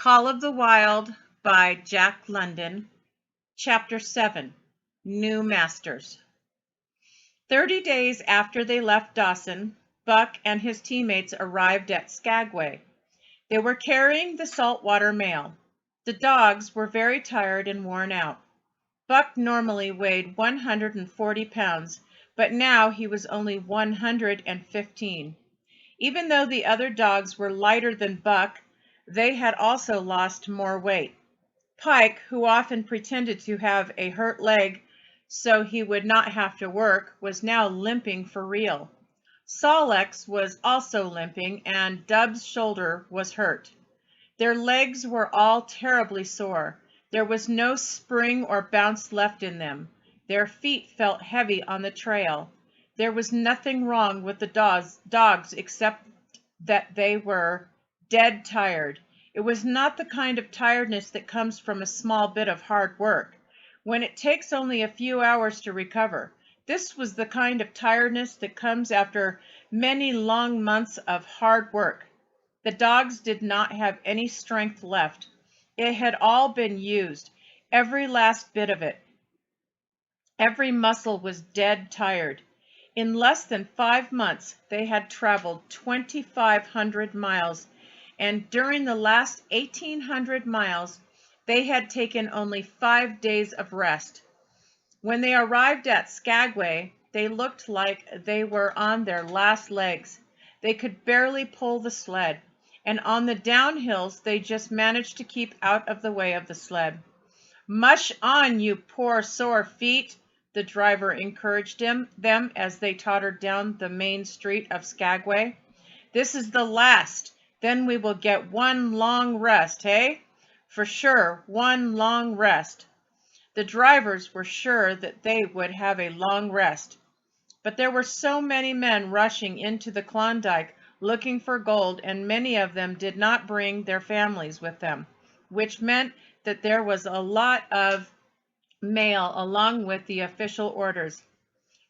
Call of the Wild by Jack London, Chapter 7, New Masters. 30 days after they left Dawson, Buck and his teammates arrived at Skagway. They were carrying the saltwater mail. The dogs were very tired and worn out. Buck normally weighed 140 pounds, but now he was only 115. Even though the other dogs were lighter than Buck, they had also lost more weight. Pike, who often pretended to have a hurt leg so he would not have to work, was now limping for real. Sol-leks was also limping, and Dub's shoulder was hurt. Their legs were all terribly sore. There was no spring or bounce left in them. Their feet felt heavy on the trail. There was nothing wrong with the dogs except that they were dead tired. It was not the kind of tiredness that comes from a small bit of hard work, when it takes only a few hours to recover. This was the kind of tiredness that comes after many long months of hard work. The dogs did not have any strength left. It had all been used, every last bit of it. Every muscle was dead tired. In less than 5 months, they had traveled 2,500 miles, and during the last 1,800 miles, they had taken only 5 days of rest. When they arrived at Skagway, they looked like they were on their last legs. They could barely pull the sled, and on the downhills, they just managed to keep out of the way of the sled. "Mush on, you poor sore feet," the driver encouraged them as they tottered down the main street of Skagway. "This is the last. Then we will get one long rest, hey? For sure, one long rest." The drivers were sure that they would have a long rest. But there were so many men rushing into the Klondike looking for gold, and many of them did not bring their families with them, which meant that there was a lot of mail along with the official orders.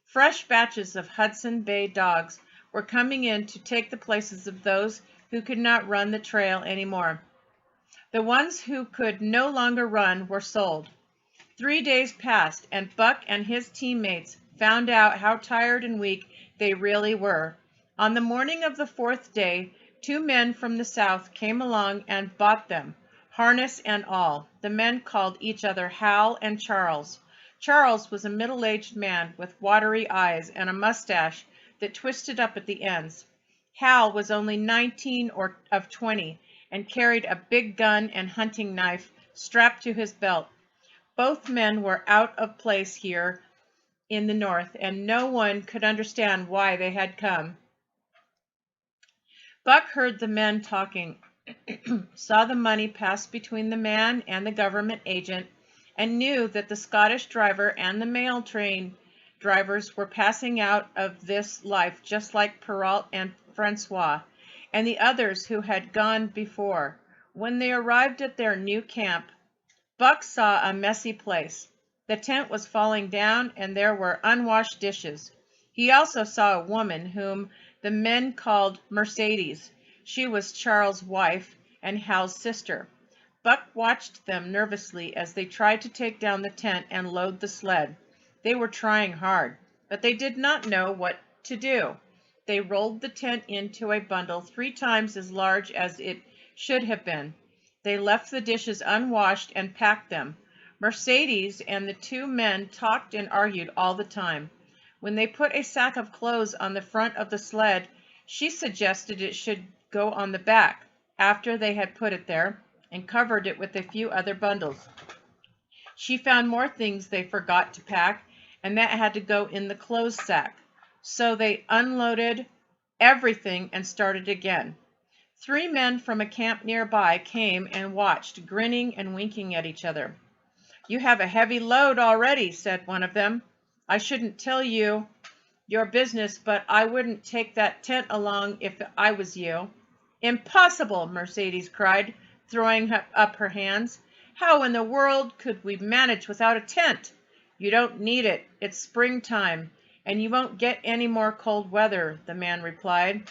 Fresh batches of Hudson Bay dogs were coming in to take the places of those who could not run the trail anymore. The ones who could no longer run were sold. 3 days passed, and Buck and his teammates found out how tired and weak they really were. On the morning of the 4th day, 2 men from the south came along and bought them, harness and all. The men called each other Hal and Charles. Charles was a middle-aged man with watery eyes and a mustache that twisted up at the ends. Hal was only 19 of 20 and carried a big gun and hunting knife strapped to his belt. Both men were out of place here in the north, and no one could understand why they had come. Buck heard the men talking, saw the money pass between the man and the government agent, and knew that the Scottish driver and the mail train drivers were passing out of this life just like Perrault and Francois, and the others who had gone before. When they arrived at their new camp, Buck saw a messy place. The tent was falling down, and there were unwashed dishes. He also saw a woman whom the men called Mercedes. She was Charles' wife and Hal's sister. Buck watched them nervously as they tried to take down the tent and load the sled. They were trying hard, but they did not know what to do. They rolled the tent into a bundle 3 times as large as it should have been. They left the dishes unwashed and packed them. Mercedes and the 2 men talked and argued all the time. When they put a sack of clothes on the front of the sled, she suggested it should go on the back after they had put it there and covered it with a few other bundles. She found more things they forgot to pack, and that had to go in the clothes sack. So they unloaded everything and started again. 3 men from a camp nearby came and watched, grinning and winking at each other. "You have a heavy load already," said one of them. "I shouldn't tell you your business, but I wouldn't take that tent along if I was you." "Impossible!" Mercedes cried, throwing up her hands. "How in the world could we manage without a tent?" "You don't need it. It's springtime, and you won't get any more cold weather," the man replied.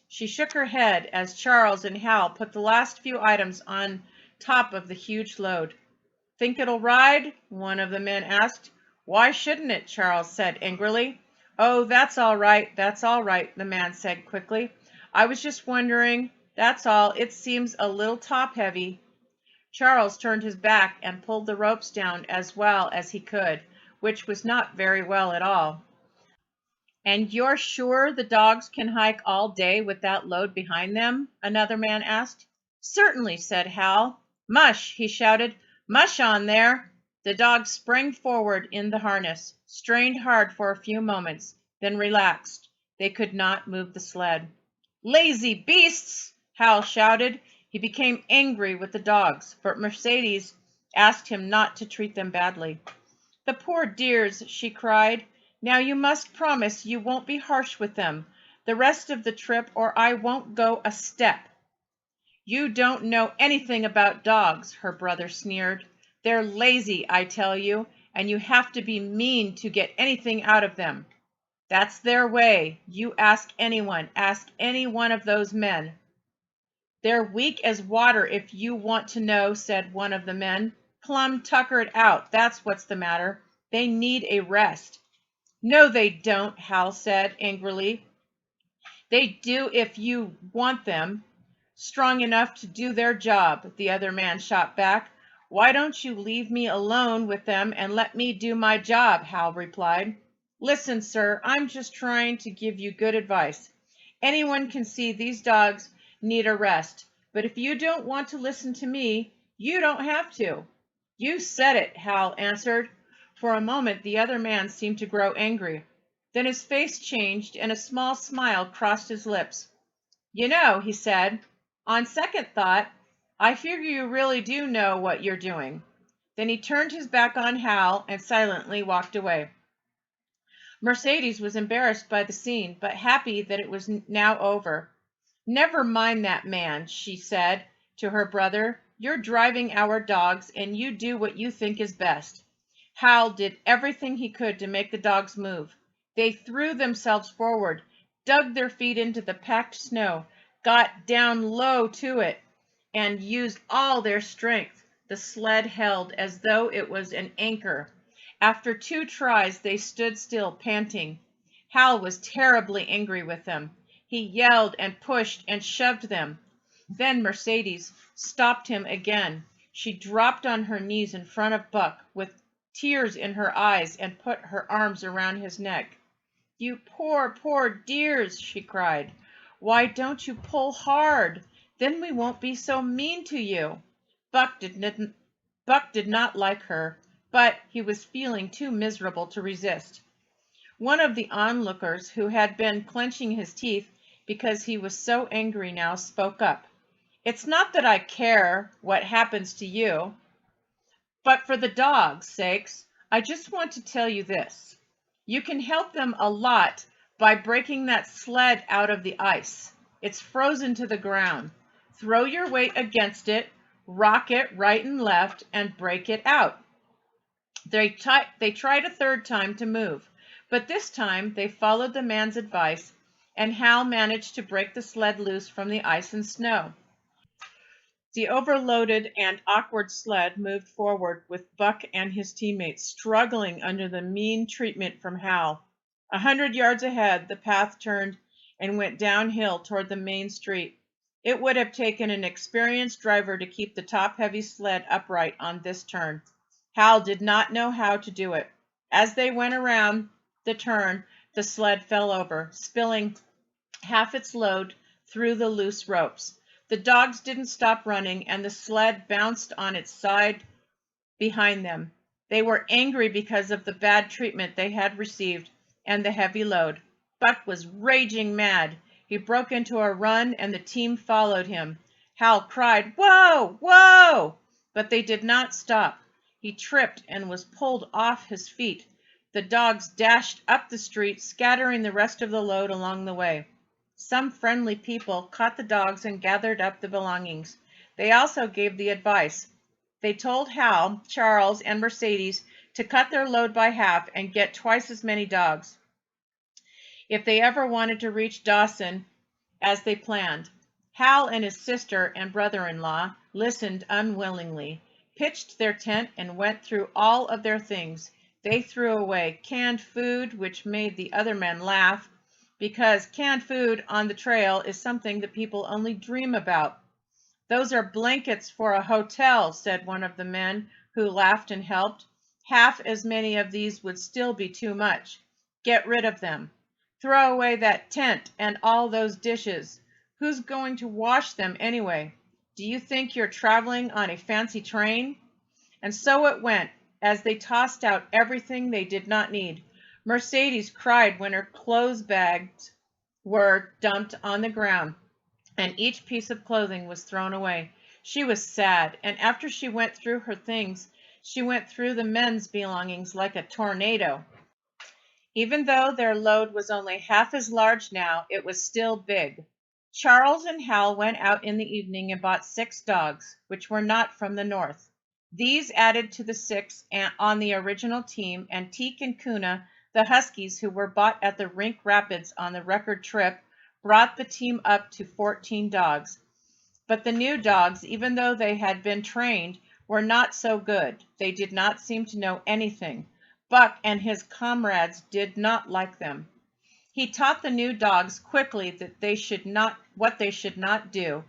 She shook her head as Charles and Hal put the last few items on top of the huge load. "Think it'll ride?" one of the men asked. "Why shouldn't it?" Charles said angrily. "Oh, that's all right, the man said quickly. "I was just wondering, that's all. It seems a little top-heavy." Charles turned his back and pulled the ropes down as well as he could, which was not very well at all. "And you're sure the dogs can hike all day with that load behind them?" another man asked. "Certainly," said Hal. "Mush!" he shouted. "Mush on there!" The dogs sprang forward in the harness, strained hard for a few moments, then relaxed. They could not move the sled. "Lazy beasts!" Hal shouted. He became angry with the dogs, but Mercedes asked him not to treat them badly. "The poor dears!" she cried. "Now you must promise you won't be harsh with them the rest of the trip, or I won't go a step." "You don't know anything about dogs," her brother sneered. "They're lazy, I tell you, and you have to be mean to get anything out of them. That's their way. You ask any one of those men." "They're weak as water, if you want to know," said one of the men. "Plumb tuckered out, that's what's the matter. They need a rest." "No, they don't," Hal said angrily. "They do if you want them strong enough to do their job," the other man shot back. "Why don't you leave me alone with them and let me do my job?" Hal replied. "Listen, sir, I'm just trying to give you good advice. Anyone can see these dogs need a rest, but if you don't want to listen to me, you don't have to." "You said it," Hal answered. For a moment the other man seemed to grow angry. Then his face changed and a small smile crossed his lips. "You know," he said, "on second thought, I figure you really do know what you're doing." Then he turned his back on Hal and silently walked away. Mercedes was embarrassed by the scene, but happy that it was now over. "Never mind that man," she said to her brother. "You're driving our dogs, and you do what you think is best." Hal did everything he could to make the dogs move. They threw themselves forward, dug their feet into the packed snow, got down low to it, and used all their strength. The sled held as though it was an anchor. After 2 tries, they stood still, panting. Hal was terribly angry with them. He yelled and pushed and shoved them. Then Mercedes stopped him again. She dropped on her knees in front of Buck with tears in her eyes and put her arms around his neck. "You poor, poor dears," she cried. "Why don't you pull hard? Then we won't be so mean to you." Buck did not like her, but he was feeling too miserable to resist. One of the onlookers, who had been clenching his teeth because he was so angry now, spoke up. "It's not that I care what happens to you, but for the dogs' sakes, I just want to tell you this. You can help them a lot by breaking that sled out of the ice. It's frozen to the ground. Throw your weight against it, rock it right and left, and break it out." They tried a third time to move, but this time they followed the man's advice, and Hal managed to break the sled loose from the ice and snow. The overloaded and awkward sled moved forward with Buck and his teammates struggling under the mean treatment from Hal. 100 yards ahead, the path turned and went downhill toward the main street. It would have taken an experienced driver to keep the top-heavy sled upright on this turn. Hal did not know how to do it. As they went around the turn, the sled fell over, spilling half its load through the loose ropes. The dogs didn't stop running, and the sled bounced on its side behind them. They were angry because of the bad treatment they had received and the heavy load. Buck was raging mad. He broke into a run, and the team followed him. Hal cried, "Whoa! Whoa!" But they did not stop. He tripped and was pulled off his feet. The dogs dashed up the street, scattering the rest of the load along the way. Some friendly people caught the dogs and gathered up the belongings. They also gave the advice. They told Hal, Charles, and Mercedes to cut their load by half and get twice as many dogs if they ever wanted to reach Dawson as they planned. Hal and his sister and brother-in-law listened unwillingly, pitched their tent, and went through all of their things. They threw away canned food, which made the other men laugh, because canned food on the trail is something that people only dream about. "Those are blankets for a hotel," said one of the men who laughed and helped. "Half as many of these would still be too much. Get rid of them. Throw away that tent and all those dishes. Who's going to wash them anyway? Do you think you're traveling on a fancy train?" And so it went, as they tossed out everything they did not need. Mercedes cried when her clothes bags were dumped on the ground and each piece of clothing was thrown away. She was sad, and after she went through her things, she went through the men's belongings like a tornado. Even though their load was only half as large now, it was still big. Charles and Hal went out in the evening and bought 6 dogs, which were not from the north. These added to the 6 on the original team, and Teek and Kuna, the Huskies who were bought at the Rink Rapids on the record trip, brought the team up to 14 dogs. But the new dogs, even though they had been trained, were not so good. They did not seem to know anything. Buck and his comrades did not like them. He taught the new dogs quickly that what they should not do,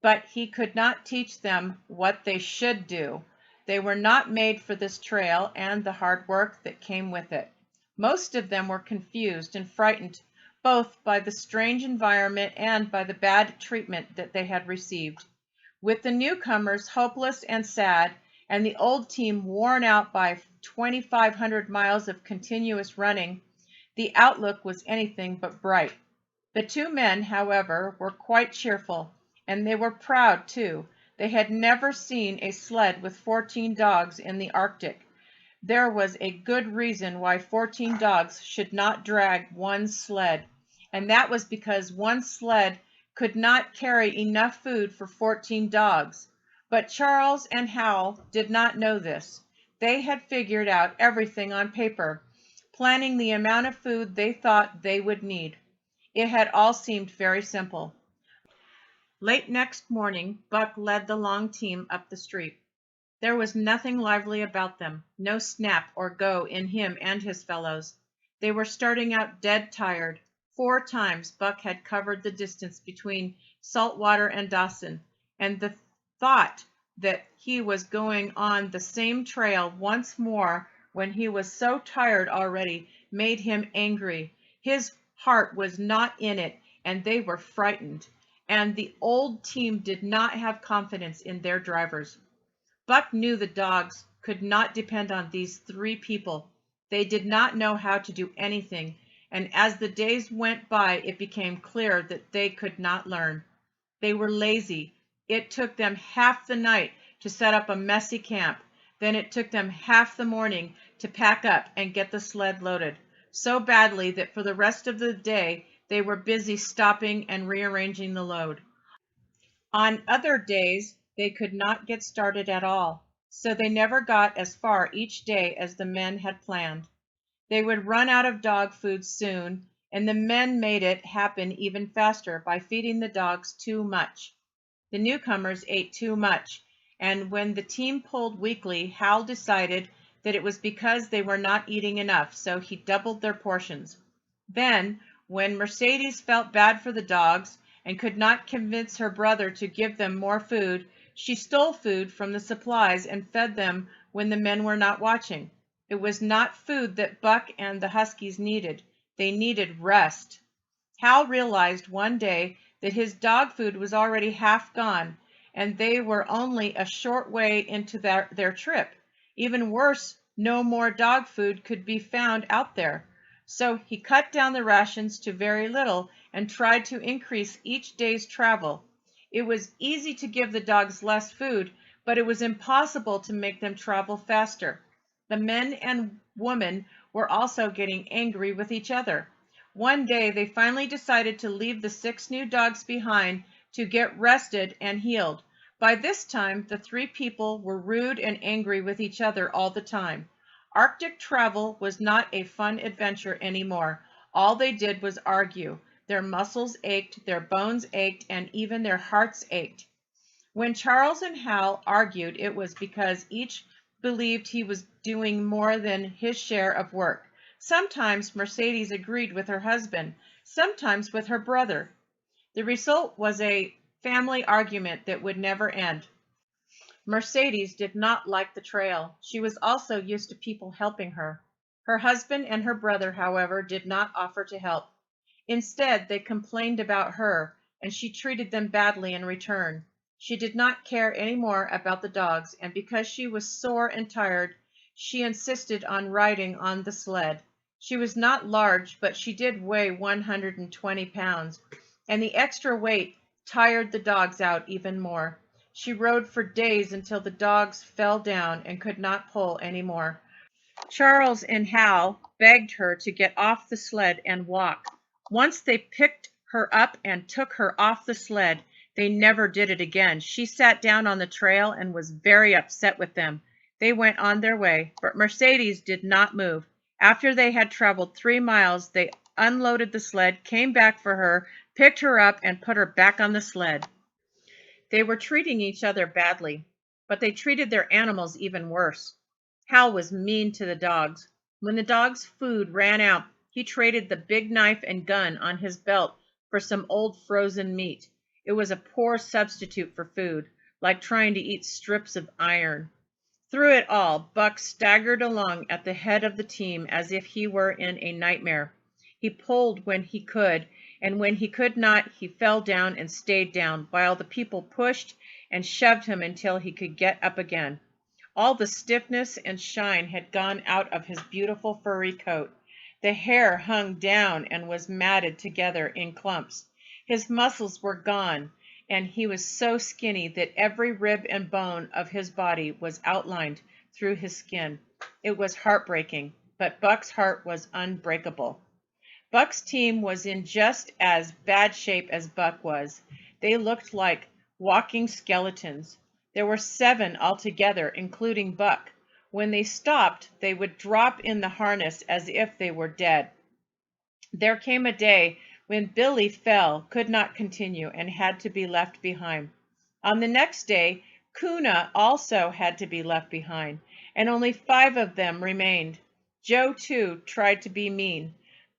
but he could not teach them what they should do. They were not made for this trail and the hard work that came with it. Most of them were confused and frightened, both by the strange environment and by the bad treatment that they had received. With the newcomers hopeless and sad, and the old team worn out by 2,500 miles of continuous running, the outlook was anything but bright. The 2 men, however, were quite cheerful, and they were proud too. They had never seen a sled with 14 dogs in the Arctic. There was a good reason why 14 dogs should not drag one sled, and that was because one sled could not carry enough food for 14 dogs. But Charles and Hal did not know this. They had figured out everything on paper, planning the amount of food they thought they would need. It had all seemed very simple. Late next morning, Buck led the long team up the street. There was nothing lively about them, no snap or go in him and his fellows. They were starting out dead tired. 4 times Buck had covered the distance between Saltwater and Dawson, and the thought that he was going on the same trail once more when he was so tired already made him angry. His heart was not in it, and they were frightened, and the old team did not have confidence in their drivers. Buck knew the dogs could not depend on these 3 people. They did not know how to do anything, and as the days went by, it became clear that they could not learn. They were lazy. It took them half the night to set up a messy camp. Then it took them half the morning to pack up and get the sled loaded, so badly that for the rest of the day they were busy stopping and rearranging the load. On other days, they could not get started at all, so they never got as far each day as the men had planned. They would run out of dog food soon, and the men made it happen even faster by feeding the dogs too much. The newcomers ate too much, and when the team pulled weakly, Hal decided that it was because they were not eating enough, so he doubled their portions. Then, when Mercedes felt bad for the dogs and could not convince her brother to give them more food, she stole food from the supplies and fed them when the men were not watching. It was not food that Buck and the Huskies needed. They needed rest. Hal realized one day that his dog food was already half gone, and they were only a short way into their trip. Even worse, no more dog food could be found out there. So he cut down the rations to very little and tried to increase each day's travel. It was easy to give the dogs less food, but it was impossible to make them travel faster. The men and women were also getting angry with each other. One day they finally decided to leave the 6 new dogs behind to get rested and healed. By this time, the 3 people were rude and angry with each other all the time. Arctic travel was not a fun adventure anymore. All they did was argue. Their muscles ached, their bones ached, and even their hearts ached. When Charles and Hal argued, it was because each believed he was doing more than his share of work. Sometimes Mercedes agreed with her husband, sometimes with her brother. The result was a family argument that would never end. Mercedes did not like the trail. She was also used to people helping her. Her husband and her brother, however, did not offer to help. Instead, they complained about her, and she treated them badly in return. She did not care any more about the dogs, and because she was sore and tired, she insisted on riding on the sled. She was not large, but she did weigh 120 pounds, and the extra weight tired the dogs out even more. She rode for days until the dogs fell down and could not pull any more. Charles and Hal begged her to get off the sled and walk. Once they picked her up and took her off the sled, they never did it again. She sat down on the trail and was very upset with them. They went on their way, but Mercedes did not move. After they had traveled 3 miles, they unloaded the sled, came back for her, picked her up, and put her back on the sled. They were treating each other badly, but they treated their animals even worse. Hal was mean to the dogs. When the dogs' food ran out, he traded the big knife and gun on his belt for some old frozen meat. It was a poor substitute for food, like trying to eat strips of iron. Through it all, Buck staggered along at the head of the team as if he were in a nightmare. He pulled when he could, and when he could not, he fell down and stayed down, while the people pushed and shoved him until he could get up again. All the stiffness and shine had gone out of his beautiful furry coat. The hair hung down and was matted together in clumps. His muscles were gone, and he was so skinny that every rib and bone of his body was outlined through his skin. It was heartbreaking, but Buck's heart was unbreakable. Buck's team was in just as bad shape as Buck was. They looked like walking skeletons. There were 7 altogether, including Buck. When they stopped, they would drop in the harness as if they were dead. There came a day when Billy fell, could not continue, and had to be left behind. On the next day, Kuna also had to be left behind, and only 5 of them remained. Joe, too, tried to be mean.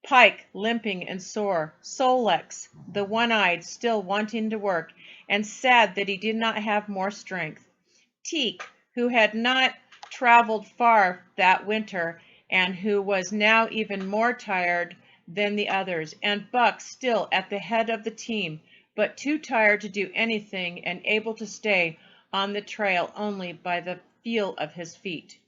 Pike, limping and sore, Solex, the one-eyed, still wanting to work, and sad that he did not have more strength. Teek, who had not traveled far that winter, and who was now even more tired than the others, and Buck still at the head of the team, but too tired to do anything and able to stay on the trail only by the feel of his feet.